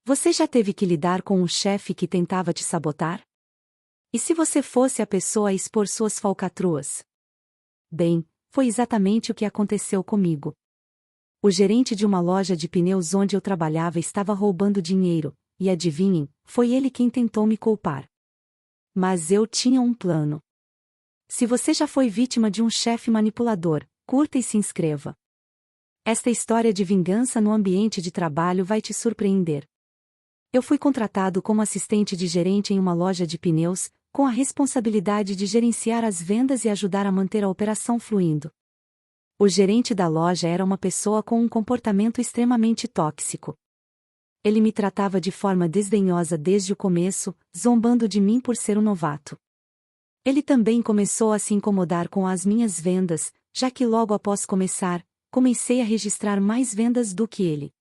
Você já teve que lidar com um chefe que tentava te sabotar? E se você fosse a pessoa a expor suas falcatruas? Bem, foi exatamente o que aconteceu comigo. O gerente de uma loja de pneus onde eu trabalhava estava roubando dinheiro, e adivinhem, foi ele quem tentou me culpar. Mas eu tinha um plano. Se você já foi vítima de um chefe manipulador, curta e se inscreva. Esta história de vingança no ambiente de trabalho vai te surpreender. Eu fui contratado como assistente de gerente em uma loja de pneus, com a responsabilidade de gerenciar as vendas e ajudar a manter a operação fluindo. O gerente da loja era uma pessoa com um comportamento extremamente tóxico. Ele me tratava de forma desdenhosa desde o começo, zombando de mim por ser um novato. Ele também começou a se incomodar com as minhas vendas, já que logo após começar, comecei a registrar mais vendas do que ele.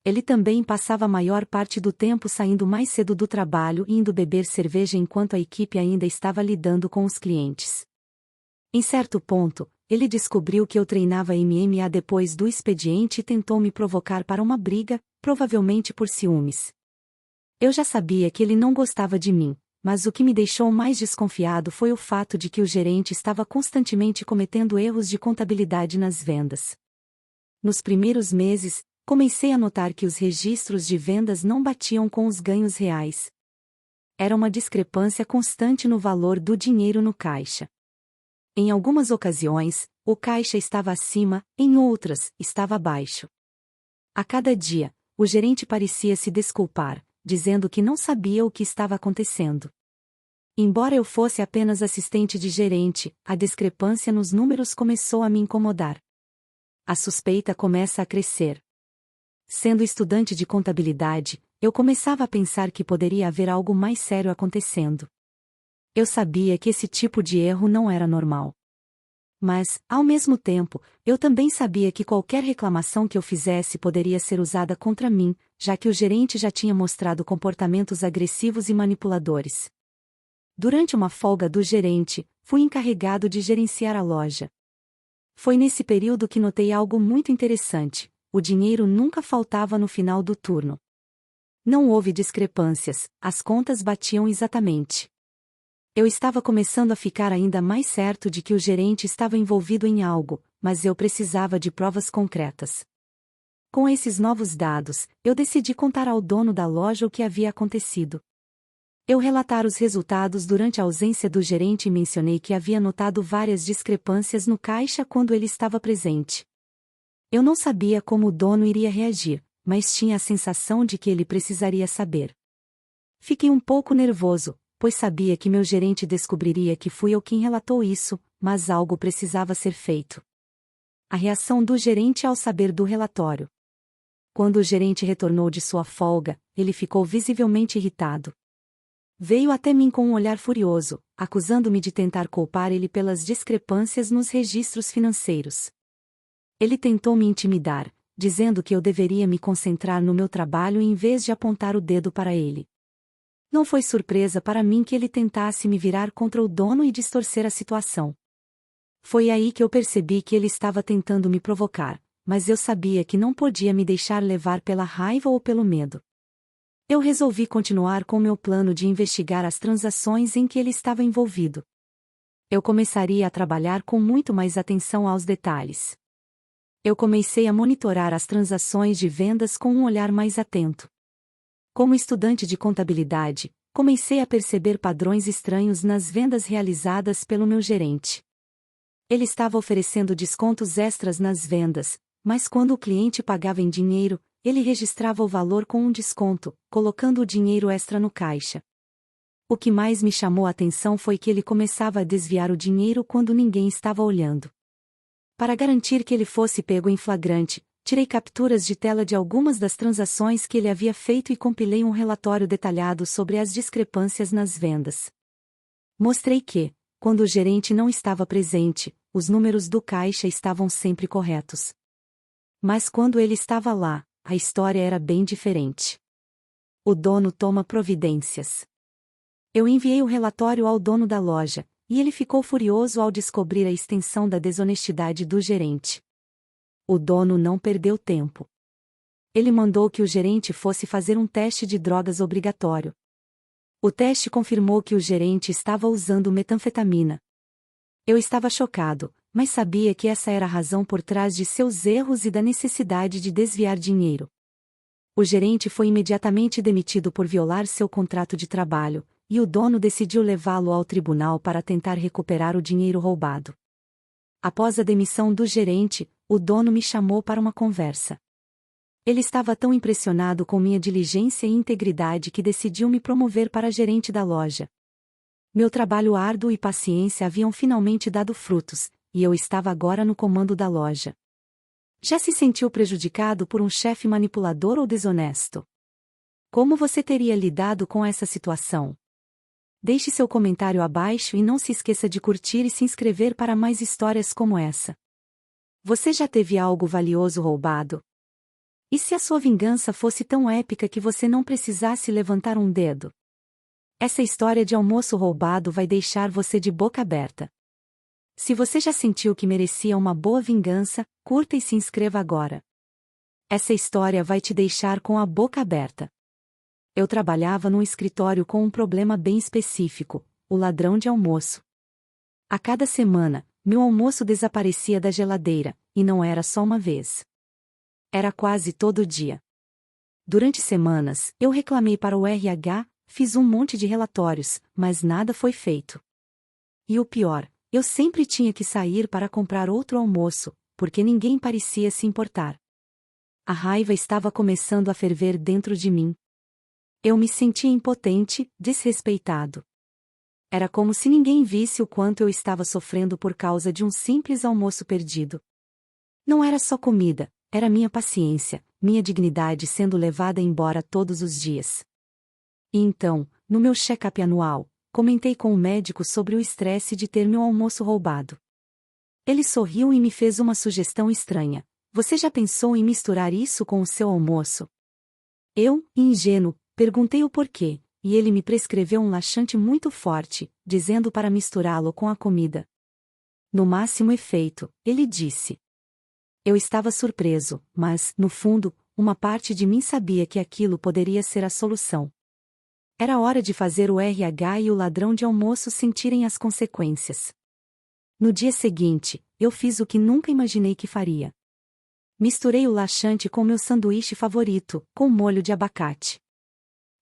Ele também passava a maior parte do tempo saindo mais cedo do trabalho e indo beber cerveja enquanto a equipe ainda estava lidando com os clientes. Em certo ponto, ele descobriu que eu treinava MMA depois do expediente e tentou me provocar para uma briga, provavelmente por ciúmes. Eu já sabia que ele não gostava de mim, mas o que me deixou mais desconfiado foi o fato de que o gerente estava constantemente cometendo erros de contabilidade nas vendas. Nos primeiros meses, comecei a notar que os registros de vendas não batiam com os ganhos reais. Era uma discrepância constante no valor do dinheiro no caixa. Em algumas ocasiões, o caixa estava acima, em outras, estava abaixo. A cada dia, o gerente parecia se desculpar, dizendo que não sabia o que estava acontecendo. Embora eu fosse apenas assistente de gerente, a discrepância nos números começou a me incomodar. A suspeita começa a crescer. Sendo estudante de contabilidade, eu começava a pensar que poderia haver algo mais sério acontecendo. Eu sabia que esse tipo de erro não era normal. Mas, ao mesmo tempo, eu também sabia que qualquer reclamação que eu fizesse poderia ser usada contra mim, já que o gerente já tinha mostrado comportamentos agressivos e manipuladores. Durante uma folga do gerente, fui encarregado de gerenciar a loja. Foi nesse período que notei algo muito interessante: o dinheiro nunca faltava no final do turno. Não houve discrepâncias, as contas batiam exatamente. Eu estava começando a ficar ainda mais certo de que o gerente estava envolvido em algo, mas eu precisava de provas concretas. Com esses novos dados, eu decidi contar ao dono da loja o que havia acontecido. Eu relatar os resultados durante a ausência do gerente e mencionei que havia notado várias discrepâncias no caixa quando ele estava presente. Eu não sabia como o dono iria reagir, mas tinha a sensação de que ele precisaria saber. Fiquei um pouco nervoso, pois sabia que meu gerente descobriria que fui eu quem relatou isso, mas algo precisava ser feito. A reação do gerente ao saber do relatório. Quando o gerente retornou de sua folga, ele ficou visivelmente irritado. Veio até mim com um olhar furioso, acusando-me de tentar culpar ele pelas discrepâncias nos registros financeiros. Ele tentou me intimidar, dizendo que eu deveria me concentrar no meu trabalho em vez de apontar o dedo para ele. Não foi surpresa para mim que ele tentasse me virar contra o dono e distorcer a situação. Foi aí que eu percebi que ele estava tentando me provocar, mas eu sabia que não podia me deixar levar pela raiva ou pelo medo. Eu resolvi continuar com meu plano de investigar as transações em que ele estava envolvido. Eu começaria a trabalhar com muito mais atenção aos detalhes. Eu comecei a monitorar as transações de vendas com um olhar mais atento. Como estudante de contabilidade, comecei a perceber padrões estranhos nas vendas realizadas pelo meu gerente. Ele estava oferecendo descontos extras nas vendas, mas quando o cliente pagava em dinheiro, ele registrava o valor com um desconto, colocando o dinheiro extra no caixa. O que mais me chamou a atenção foi que ele começava a desviar o dinheiro quando ninguém estava olhando. Para garantir que ele fosse pego em flagrante, tirei capturas de tela de algumas das transações que ele havia feito e compilei um relatório detalhado sobre as discrepâncias nas vendas. Mostrei que, quando o gerente não estava presente, os números do caixa estavam sempre corretos. Mas quando ele estava lá, a história era bem diferente. O dono toma providências. Eu enviei o relatório ao dono da loja, e ele ficou furioso ao descobrir a extensão da desonestidade do gerente. O dono não perdeu tempo. Ele mandou que o gerente fosse fazer um teste de drogas obrigatório. O teste confirmou que o gerente estava usando metanfetamina. Eu estava chocado, mas sabia que essa era a razão por trás de seus erros e da necessidade de desviar dinheiro. O gerente foi imediatamente demitido por violar seu contrato de trabalho, e o dono decidiu levá-lo ao tribunal para tentar recuperar o dinheiro roubado. Após a demissão do gerente, o dono me chamou para uma conversa. Ele estava tão impressionado com minha diligência e integridade que decidiu me promover para gerente da loja. Meu trabalho árduo e paciência haviam finalmente dado frutos, e eu estava agora no comando da loja. Já se sentiu prejudicado por um chefe manipulador ou desonesto? Como você teria lidado com essa situação? Deixe seu comentário abaixo e não se esqueça de curtir e se inscrever para mais histórias como essa. Você já teve algo valioso roubado? E se a sua vingança fosse tão épica que você não precisasse levantar um dedo? Essa história de almoço roubado vai deixar você de boca aberta. Se você já sentiu que merecia uma boa vingança, curta e se inscreva agora. Essa história vai te deixar com a boca aberta. Eu trabalhava num escritório com um problema bem específico, o ladrão de almoço. A cada semana, meu almoço desaparecia da geladeira, e não era só uma vez. Era quase todo dia. Durante semanas, eu reclamei para o RH, fiz um monte de relatórios, mas nada foi feito. E o pior, eu sempre tinha que sair para comprar outro almoço, porque ninguém parecia se importar. A raiva estava começando a ferver dentro de mim. Eu me sentia impotente, desrespeitado. Era como se ninguém visse o quanto eu estava sofrendo por causa de um simples almoço perdido. Não era só comida, era minha paciência, minha dignidade sendo levada embora todos os dias. E então, no meu check-up anual, comentei com o médico sobre o estresse de ter meu almoço roubado. Ele sorriu e me fez uma sugestão estranha. Você já pensou em misturar isso com o seu almoço? Eu, ingênuo, perguntei o porquê, e ele me prescreveu um laxante muito forte, dizendo para misturá-lo com a comida. No máximo efeito, ele disse. Eu estava surpreso, mas, no fundo, uma parte de mim sabia que aquilo poderia ser a solução. Era hora de fazer o RH e o ladrão de almoço sentirem as consequências. No dia seguinte, eu fiz o que nunca imaginei que faria. Misturei o laxante com meu sanduíche favorito, com molho de abacate.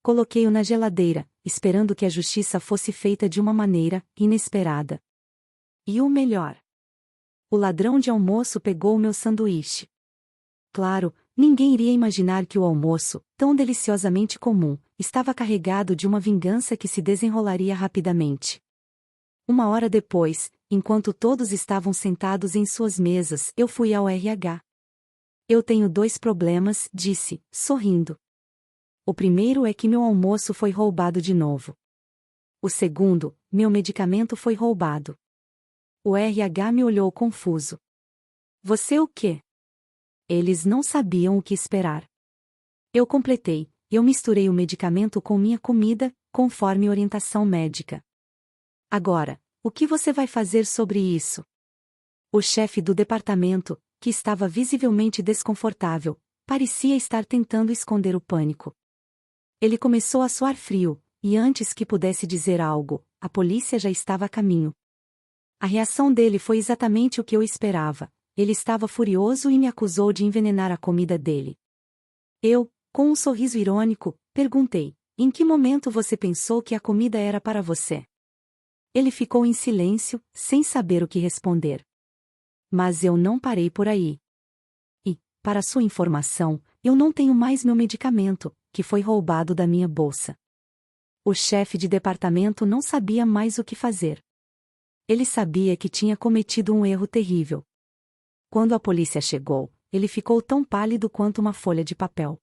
Coloquei-o na geladeira, esperando que a justiça fosse feita de uma maneira inesperada. E o melhor: o ladrão de almoço pegou o meu sanduíche. Claro, ninguém iria imaginar que o almoço, tão deliciosamente comum, estava carregado de uma vingança que se desenrolaria rapidamente. Uma hora depois, enquanto todos estavam sentados em suas mesas, eu fui ao RH. Eu tenho 2 problemas, disse, sorrindo. O primeiro é que meu almoço foi roubado de novo. O segundo, meu medicamento foi roubado. O RH me olhou confuso. Você o quê? Eles não sabiam o que esperar. Eu completei, eu misturei o medicamento com minha comida, conforme orientação médica. Agora, o que você vai fazer sobre isso? O chefe do departamento, que estava visivelmente desconfortável, parecia estar tentando esconder o pânico. Ele começou a suar frio, e antes que pudesse dizer algo, a polícia já estava a caminho. A reação dele foi exatamente o que eu esperava. Ele estava furioso e me acusou de envenenar a comida dele. Eu, com um sorriso irônico, perguntei: em que momento você pensou que a comida era para você? Ele ficou em silêncio, sem saber o que responder. Mas eu não parei por aí. E, para sua informação, eu não tenho mais meu medicamento, que foi roubado da minha bolsa. O chefe de departamento não sabia mais o que fazer. Ele sabia que tinha cometido um erro terrível. Quando a polícia chegou, ele ficou tão pálido quanto uma folha de papel.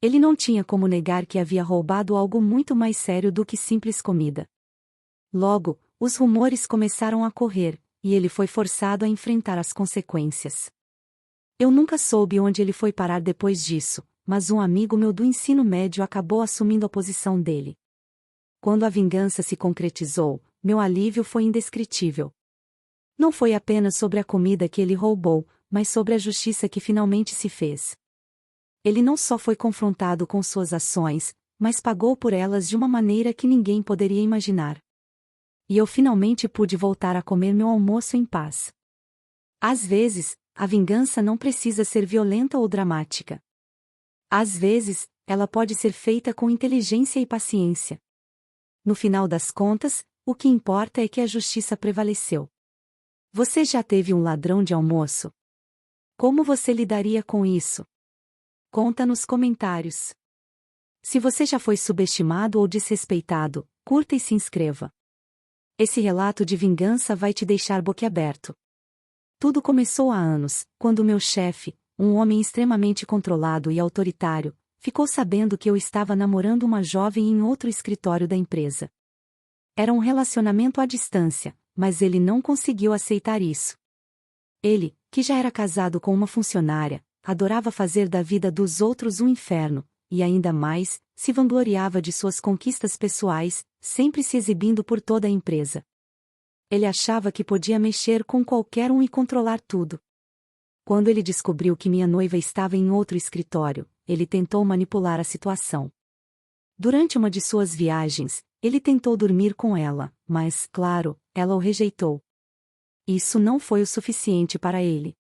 Ele não tinha como negar que havia roubado algo muito mais sério do que simples comida. Logo, os rumores começaram a correr, e ele foi forçado a enfrentar as consequências. Eu nunca soube onde ele foi parar depois disso, mas um amigo meu do ensino médio acabou assumindo a posição dele. Quando a vingança se concretizou, meu alívio foi indescritível. Não foi apenas sobre a comida que ele roubou, mas sobre a justiça que finalmente se fez. Ele não só foi confrontado com suas ações, mas pagou por elas de uma maneira que ninguém poderia imaginar. E eu finalmente pude voltar a comer meu almoço em paz. Às vezes, a vingança não precisa ser violenta ou dramática. Às vezes, ela pode ser feita com inteligência e paciência. No final das contas, o que importa é que a justiça prevaleceu. Você já teve um ladrão de almoço? Como você lidaria com isso? Conta nos comentários. Se você já foi subestimado ou desrespeitado, curta e se inscreva. Esse relato de vingança vai te deixar boquiaberto. Tudo começou há anos, quando meu chefe, um homem extremamente controlado e autoritário, ficou sabendo que eu estava namorando uma jovem em outro escritório da empresa. Era um relacionamento à distância, mas ele não conseguiu aceitar isso. Ele, que já era casado com uma funcionária, adorava fazer da vida dos outros um inferno, e ainda mais, se vangloriava de suas conquistas pessoais, sempre se exibindo por toda a empresa. Ele achava que podia mexer com qualquer um e controlar tudo. Quando ele descobriu que minha noiva estava em outro escritório, ele tentou manipular a situação. Durante uma de suas viagens, ele tentou dormir com ela, mas, claro, ela o rejeitou. Isso não foi o suficiente para ele.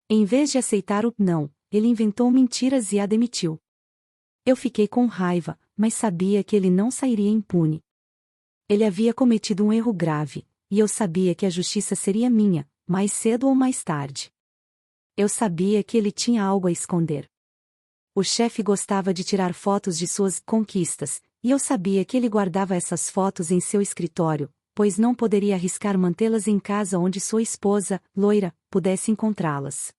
Em vez de aceitar o não, ele inventou mentiras e a demitiu. Eu fiquei com raiva, mas sabia que ele não sairia impune. Ele havia cometido um erro grave, e eu sabia que a justiça seria minha, mais cedo ou mais tarde. Eu sabia que ele tinha algo a esconder. O chefe gostava de tirar fotos de suas conquistas, e eu sabia que ele guardava essas fotos em seu escritório, pois não poderia arriscar mantê-las em casa onde sua esposa, loira, pudesse encontrá-las.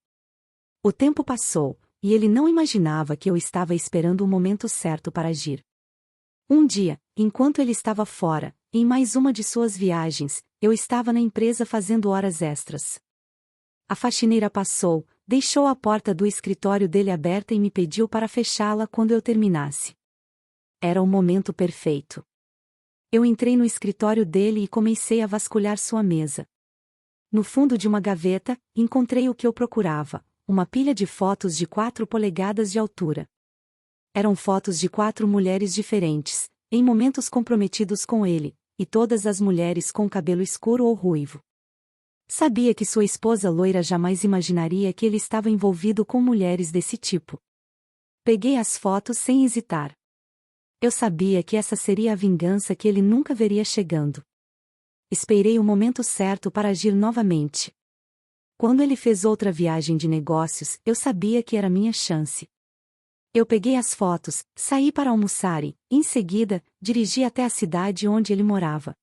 O tempo passou, e ele não imaginava que eu estava esperando o momento certo para agir. Um dia, enquanto ele estava fora, em mais uma de suas viagens, eu estava na empresa fazendo horas extras. A faxineira passou, deixou a porta do escritório dele aberta e me pediu para fechá-la quando eu terminasse. Era o momento perfeito. Eu entrei no escritório dele e comecei a vasculhar sua mesa. No fundo de uma gaveta, encontrei o que eu procurava, uma pilha de fotos de 4 polegadas de altura. Eram fotos de 4 mulheres diferentes, em momentos comprometidos com ele, e todas as mulheres com cabelo escuro ou ruivo. Sabia que sua esposa loira jamais imaginaria que ele estava envolvido com mulheres desse tipo. Peguei as fotos sem hesitar. Eu sabia que essa seria a vingança que ele nunca veria chegando. Esperei o momento certo para agir novamente. Quando ele fez outra viagem de negócios, eu sabia que era minha chance. Eu peguei as fotos, saí para almoçar e, em seguida, dirigi até a cidade onde ele morava.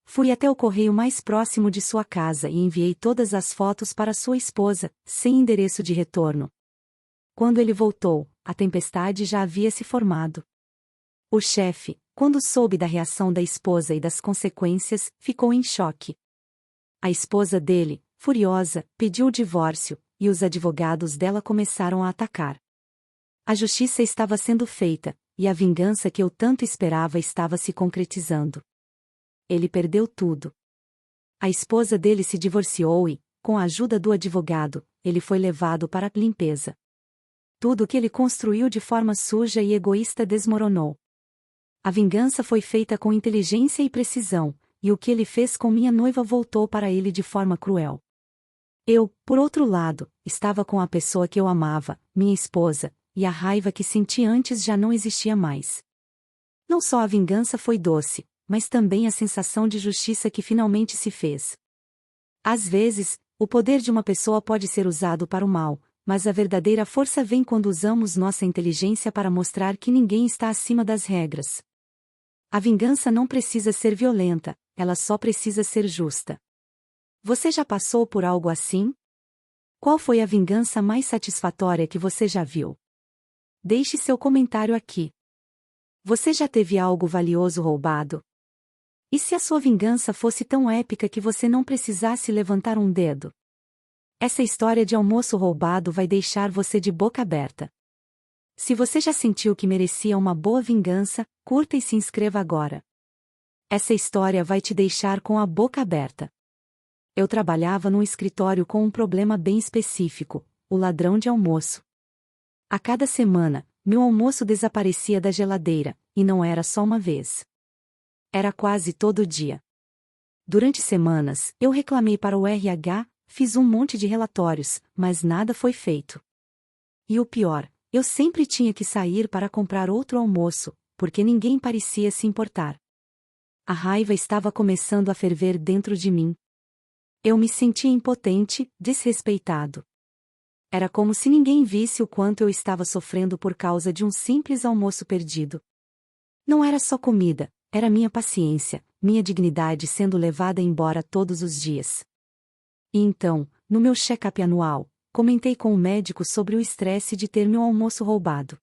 Fui até o correio mais próximo de sua casa e enviei todas as fotos para sua esposa, sem endereço de retorno. Quando ele voltou, a tempestade já havia se formado. O chefe, quando soube da reação da esposa e das consequências, ficou em choque. A esposa dele, furiosa, pediu o divórcio, e os advogados dela começaram a atacar. A justiça estava sendo feita, e a vingança que eu tanto esperava estava se concretizando. Ele perdeu tudo. A esposa dele se divorciou e, com a ajuda do advogado, ele foi levado para a limpeza. Tudo o que ele construiu de forma suja e egoísta desmoronou. A vingança foi feita com inteligência e precisão, e o que ele fez com minha noiva voltou para ele de forma cruel. Eu, por outro lado, estava com a pessoa que eu amava, minha esposa, e a raiva que senti antes já não existia mais. Não só a vingança foi doce, mas também a sensação de justiça que finalmente se fez. Às vezes, o poder de uma pessoa pode ser usado para o mal, mas a verdadeira força vem quando usamos nossa inteligência para mostrar que ninguém está acima das regras. A vingança não precisa ser violenta, ela só precisa ser justa. Você já passou por algo assim? Qual foi a vingança mais satisfatória que você já viu? Deixe seu comentário aqui. Você já teve algo valioso roubado? E se a sua vingança fosse tão épica que você não precisasse levantar um dedo? Essa história de almoço roubado vai deixar você de boca aberta. Se você já sentiu que merecia uma boa vingança, curta e se inscreva agora. Essa história vai te deixar com a boca aberta. Eu trabalhava num escritório com um problema bem específico, o ladrão de almoço. A cada semana, meu almoço desaparecia da geladeira, e não era só uma vez. Era quase todo dia. Durante semanas, eu reclamei para o RH, fiz um monte de relatórios, mas nada foi feito. E o pior, eu sempre tinha que sair para comprar outro almoço, porque ninguém parecia se importar. A raiva estava começando a ferver dentro de mim. Eu me sentia impotente, desrespeitado. Era como se ninguém visse o quanto eu estava sofrendo por causa de um simples almoço perdido. Não era só comida, era minha paciência, minha dignidade sendo levada embora todos os dias. E então, no meu check-up anual, comentei com o médico sobre o estresse de ter meu almoço roubado.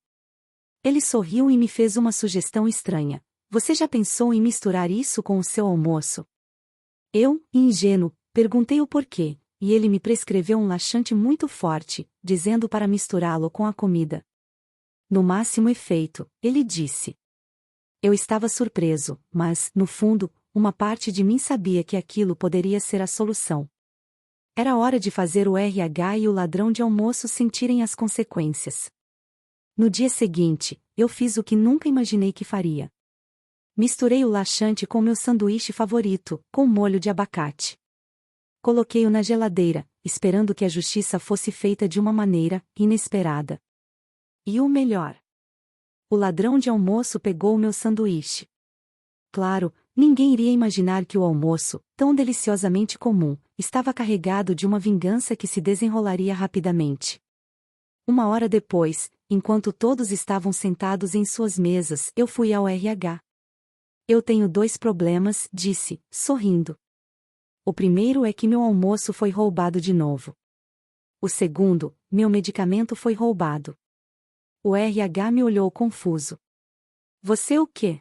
Ele sorriu e me fez uma sugestão estranha. Você já pensou em misturar isso com o seu almoço? Eu, ingênuo, perguntei o porquê, e ele me prescreveu um laxante muito forte, dizendo para misturá-lo com a comida. No máximo efeito, ele disse. Eu estava surpreso, mas, no fundo, uma parte de mim sabia que aquilo poderia ser a solução. Era hora de fazer o RH e o ladrão de almoço sentirem as consequências. No dia seguinte, eu fiz o que nunca imaginei que faria. Misturei o laxante com meu sanduíche favorito, com molho de abacate. Coloquei-o na geladeira, esperando que a justiça fosse feita de uma maneira inesperada. E o melhor: o ladrão de almoço pegou o meu sanduíche. Claro, ninguém iria imaginar que o almoço, tão deliciosamente comum, estava carregado de uma vingança que se desenrolaria rapidamente. Uma hora depois, enquanto todos estavam sentados em suas mesas, eu fui ao RH. Eu tenho 2 problemas, disse, sorrindo. O primeiro é que meu almoço foi roubado de novo. O segundo, meu medicamento foi roubado. O RH me olhou confuso. Você o quê?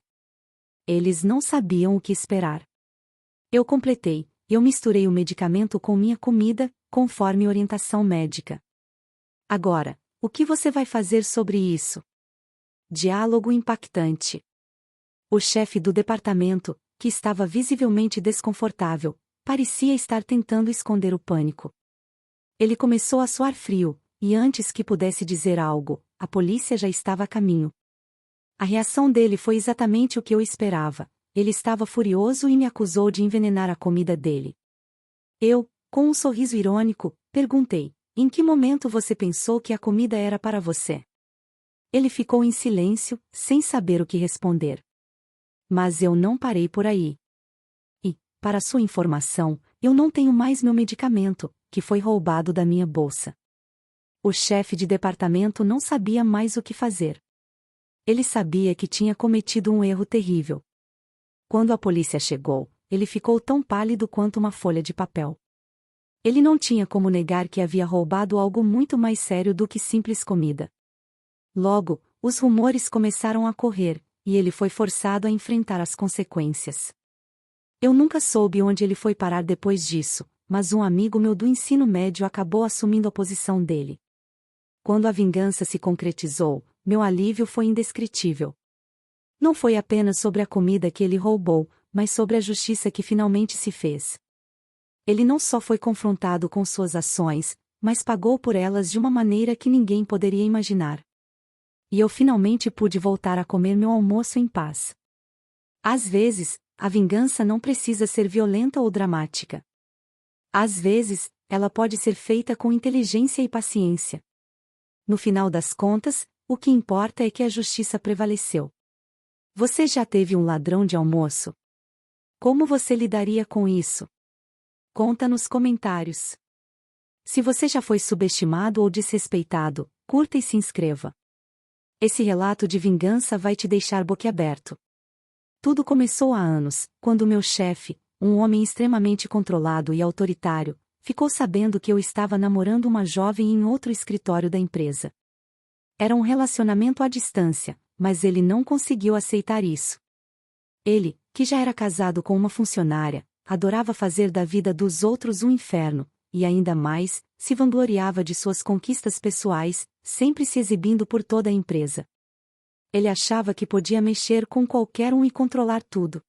Eles não sabiam o que esperar. Eu completei, eu misturei o medicamento com minha comida, conforme orientação médica. Agora, o que você vai fazer sobre isso? Diálogo impactante. O chefe do departamento, que estava visivelmente desconfortável, parecia estar tentando esconder o pânico. Ele começou a suar frio, e antes que pudesse dizer algo, a polícia já estava a caminho. A reação dele foi exatamente o que eu esperava. Ele estava furioso e me acusou de envenenar a comida dele. Eu, com um sorriso irônico, perguntei: em que momento você pensou que a comida era para você? Ele ficou em silêncio, sem saber o que responder. Mas eu não parei por aí. E, para sua informação, eu não tenho mais meu medicamento, que foi roubado da minha bolsa. O chefe de departamento não sabia mais o que fazer. Ele sabia que tinha cometido um erro terrível. Quando a polícia chegou, ele ficou tão pálido quanto uma folha de papel. Ele não tinha como negar que havia roubado algo muito mais sério do que simples comida. Logo, os rumores começaram a correr, e ele foi forçado a enfrentar as consequências. Eu nunca soube onde ele foi parar depois disso, mas um amigo meu do ensino médio acabou assumindo a posição dele. Quando a vingança se concretizou, meu alívio foi indescritível. Não foi apenas sobre a comida que ele roubou, mas sobre a justiça que finalmente se fez. Ele não só foi confrontado com suas ações, mas pagou por elas de uma maneira que ninguém poderia imaginar. E eu finalmente pude voltar a comer meu almoço em paz. Às vezes, a vingança não precisa ser violenta ou dramática. Às vezes, ela pode ser feita com inteligência e paciência. No final das contas, o que importa é que a justiça prevaleceu. Você já teve um ladrão de almoço? Como você lidaria com isso? Conta nos comentários. Se você já foi subestimado ou desrespeitado, curta e se inscreva. Esse relato de vingança vai te deixar boquiaberto. Tudo começou há anos, quando meu chefe, um homem extremamente controlado e autoritário, ficou sabendo que eu estava namorando uma jovem em outro escritório da empresa. Era um relacionamento à distância, mas ele não conseguiu aceitar isso. Ele, que já era casado com uma funcionária, adorava fazer da vida dos outros um inferno, e ainda mais, se vangloriava de suas conquistas pessoais, sempre se exibindo por toda a empresa. Ele achava que podia mexer com qualquer um e controlar tudo.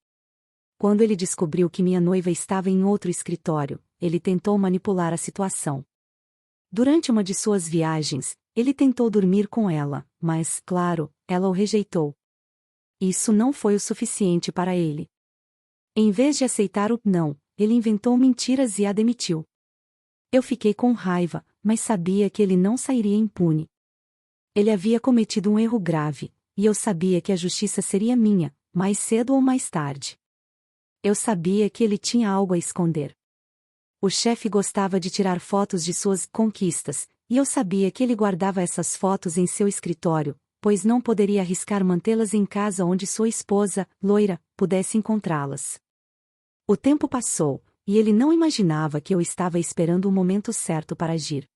Quando ele descobriu que minha noiva estava em outro escritório, ele tentou manipular a situação. Durante uma de suas viagens, ele tentou dormir com ela, mas, claro, ela o rejeitou. Isso não foi o suficiente para ele. Em vez de aceitar o não, ele inventou mentiras e a demitiu. Eu fiquei com raiva, mas sabia que ele não sairia impune. Ele havia cometido um erro grave, e eu sabia que a justiça seria minha, mais cedo ou mais tarde. Eu sabia que ele tinha algo a esconder. O chefe gostava de tirar fotos de suas conquistas, e eu sabia que ele guardava essas fotos em seu escritório, pois não poderia arriscar mantê-las em casa onde sua esposa, loira, pudesse encontrá-las. O tempo passou, e ele não imaginava que eu estava esperando o momento certo para agir.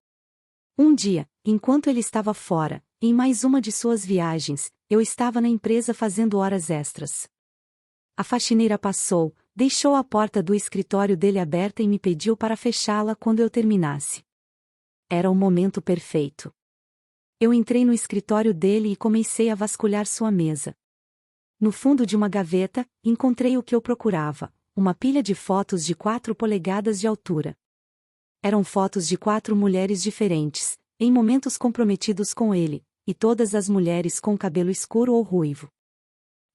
Um dia, enquanto ele estava fora, em mais uma de suas viagens, eu estava na empresa fazendo horas extras. A faxineira passou, deixou a porta do escritório dele aberta e me pediu para fechá-la quando eu terminasse. Era o momento perfeito. Eu entrei no escritório dele e comecei a vasculhar sua mesa. No fundo de uma gaveta, encontrei o que eu procurava, uma pilha de fotos de 4 polegadas de altura. Eram fotos de 4 mulheres diferentes, em momentos comprometidos com ele, e todas as mulheres com cabelo escuro ou ruivo.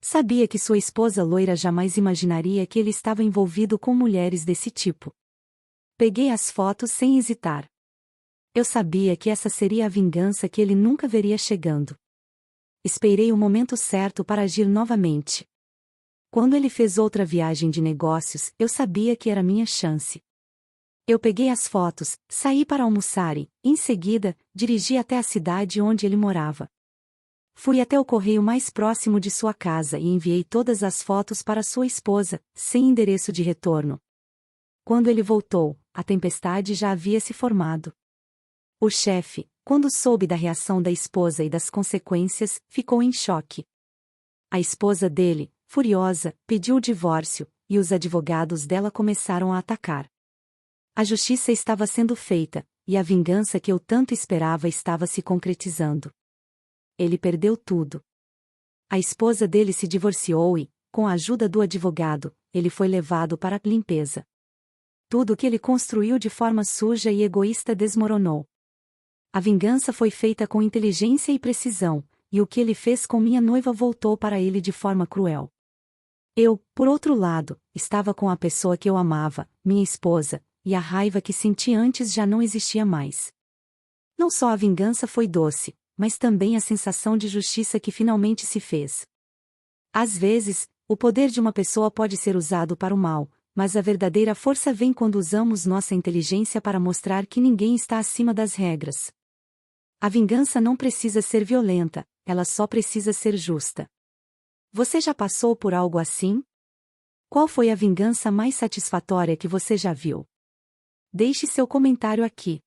Sabia que sua esposa loira jamais imaginaria que ele estava envolvido com mulheres desse tipo. Peguei as fotos sem hesitar. Eu sabia que essa seria a vingança que ele nunca veria chegando. Esperei o momento certo para agir novamente. Quando ele fez outra viagem de negócios, eu sabia que era minha chance. Eu peguei as fotos, saí para almoçar e, em seguida, dirigi até a cidade onde ele morava. Fui até o correio mais próximo de sua casa e enviei todas as fotos para sua esposa, sem endereço de retorno. Quando ele voltou, a tempestade já havia se formado. O chefe, quando soube da reação da esposa e das consequências, ficou em choque. A esposa dele, furiosa, pediu o divórcio, e os advogados dela começaram a atacar. A justiça estava sendo feita, e a vingança que eu tanto esperava estava se concretizando. Ele perdeu tudo. A esposa dele se divorciou e, com a ajuda do advogado, ele foi levado para a limpeza. Tudo o que ele construiu de forma suja e egoísta desmoronou. A vingança foi feita com inteligência e precisão, e o que ele fez com minha noiva voltou para ele de forma cruel. Eu, por outro lado, estava com a pessoa que eu amava, minha esposa, e a raiva que senti antes já não existia mais. Não só a vingança foi doce, mas também a sensação de justiça que finalmente se fez. Às vezes, o poder de uma pessoa pode ser usado para o mal, mas a verdadeira força vem quando usamos nossa inteligência para mostrar que ninguém está acima das regras. A vingança não precisa ser violenta, ela só precisa ser justa. Você já passou por algo assim? Qual foi a vingança mais satisfatória que você já viu? Deixe seu comentário aqui.